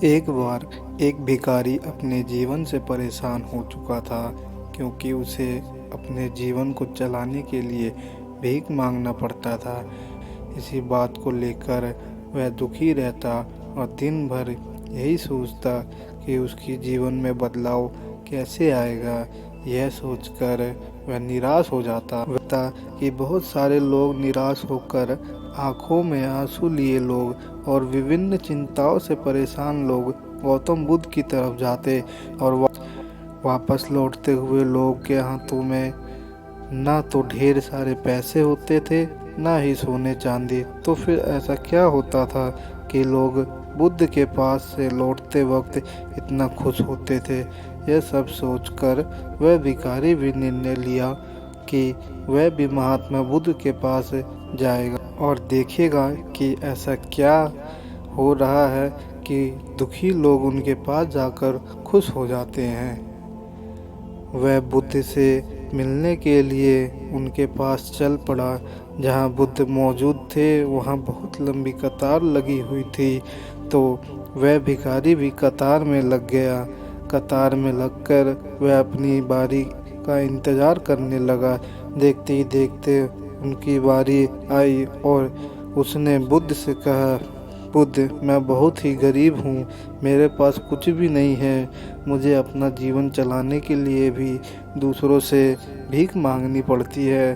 एक बार एक भिखारी अपने जीवन से परेशान हो चुका था, क्योंकि उसे अपने जीवन को चलाने के लिए भीख मांगना पड़ता था। इसी बात को लेकर वह दुखी रहता और दिन भर यही सोचता कि उसकी जीवन में बदलाव कैसे आएगा। यह सोचकर वह निराश हो जाता कि बहुत सारे लोग निराश होकर आंखों में आंसू लिए लोग और विभिन्न चिंताओं से परेशान लोग गौतम बुद्ध की तरफ जाते और वापस लौटते हुए लोग के हाथों में ना तो ढेर सारे पैसे होते थे, ना ही सोने चांदी। तो फिर ऐसा क्या होता था कि लोग बुद्ध के पास से लौटते वक्त इतना खुश होते थे। यह सब सोचकर वह भिखारी भी निर्णय लिया कि वह भी महात्मा बुद्ध के पास जाएगा और देखेगा कि ऐसा क्या हो रहा है कि दुखी लोग उनके पास जाकर खुश हो जाते हैं। वह बुद्ध से मिलने के लिए उनके पास चल पड़ा। जहाँ बुद्ध मौजूद थे वहाँ बहुत लंबी कतार लगी हुई थी, तो वह भिखारी भी कतार में लग गया। कतार में लगकर वह अपनी बारी का इंतज़ार करने लगा। देखते ही देखते उनकी बारी आई और उसने बुद्ध से कहा, बुद्ध, मैं बहुत ही गरीब हूँ, मेरे पास कुछ भी नहीं है। मुझे अपना जीवन चलाने के लिए भी दूसरों से भीख मांगनी पड़ती है।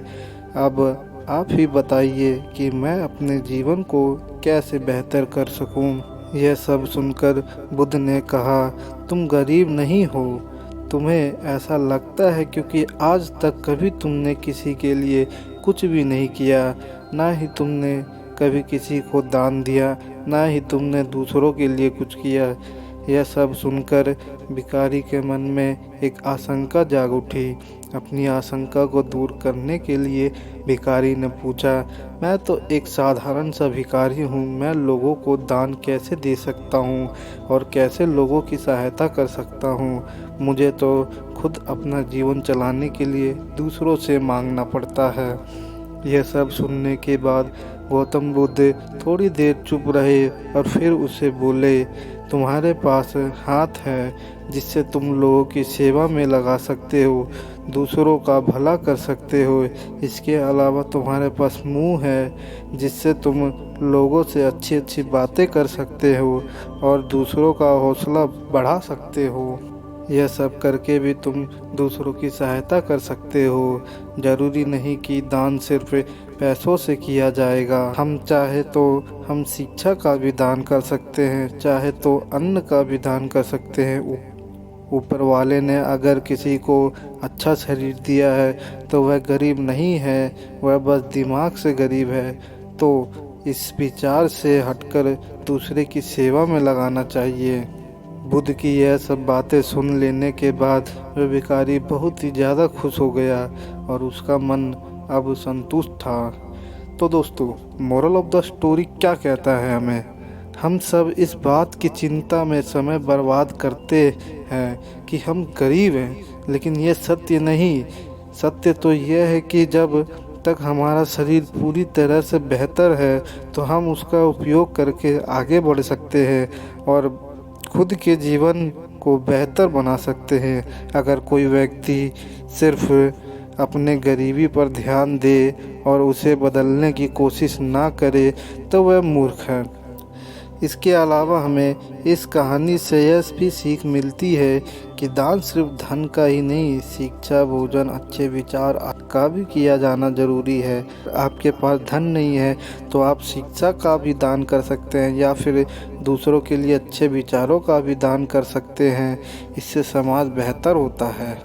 अब आप ही बताइए कि मैं अपने जीवन को कैसे बेहतर कर सकूँ। यह सब सुनकर बुद्ध ने कहा, तुम गरीब नहीं हो, तुम्हें ऐसा लगता है क्योंकि आज तक कभी तुमने किसी के लिए कुछ भी नहीं किया, ना ही तुमने कभी किसी को दान दिया, ना ही तुमने दूसरों के लिए कुछ किया। यह सब सुनकर भिखारी के मन में एक आशंका जाग उठी। अपनी आशंका को दूर करने के लिए भिखारी ने पूछा, मैं तो एक साधारण सा भिखारी हूँ, मैं लोगों को दान कैसे दे सकता हूँ और कैसे लोगों की सहायता कर सकता हूँ। मुझे तो खुद अपना जीवन चलाने के लिए दूसरों से मांगना पड़ता है। यह सब सुनने के बाद गौतम बुद्ध थोड़ी देर चुप रहे और फिर उसे बोले, तुम्हारे पास हाथ है जिससे तुम लोगों की सेवा में लगा सकते हो, दूसरों का भला कर सकते हो। इसके अलावा तुम्हारे पास मुंह है जिससे तुम लोगों से अच्छी अच्छी बातें कर सकते हो और दूसरों का हौसला बढ़ा सकते हो। यह सब करके भी तुम दूसरों की सहायता कर सकते हो। ज़रूरी नहीं कि दान सिर्फ पैसों से किया जाएगा। हम चाहे तो हम शिक्षा का भी दान कर सकते हैं, चाहे तो अन्न का भी दान कर सकते हैं। ऊपर वाले ने अगर किसी को अच्छा शरीर दिया है तो वह गरीब नहीं है, वह बस दिमाग से गरीब है। तो इस विचार से हटकर दूसरे की सेवा में लगाना चाहिए। बुद्ध की यह सब बातें सुन लेने के बाद वह भिखारी बहुत ही ज़्यादा खुश हो गया और उसका मन अब संतुष्ट था। तो दोस्तों, मोरल ऑफ द स्टोरी क्या कहता है हमें? हम सब इस बात की चिंता में समय बर्बाद करते हैं कि हम गरीब हैं, लेकिन ये सत्य नहीं। सत्य तो यह है कि जब तक हमारा शरीर पूरी तरह से बेहतर है तो हम उसका उपयोग करके आगे बढ़ सकते हैं और खुद के जीवन को बेहतर बना सकते हैं। अगर कोई व्यक्ति सिर्फ अपने गरीबी पर ध्यान दे और उसे बदलने की कोशिश ना करे तो वह मूर्ख है। इसके अलावा हमें इस कहानी से यह भी सीख मिलती है कि दान सिर्फ धन का ही नहीं, शिक्षा, भोजन, अच्छे विचार का भी किया जाना ज़रूरी है। आपके पास धन नहीं है तो आप शिक्षा का भी दान कर सकते हैं या फिर दूसरों के लिए अच्छे विचारों का भी दान कर सकते हैं। इससे समाज बेहतर होता है।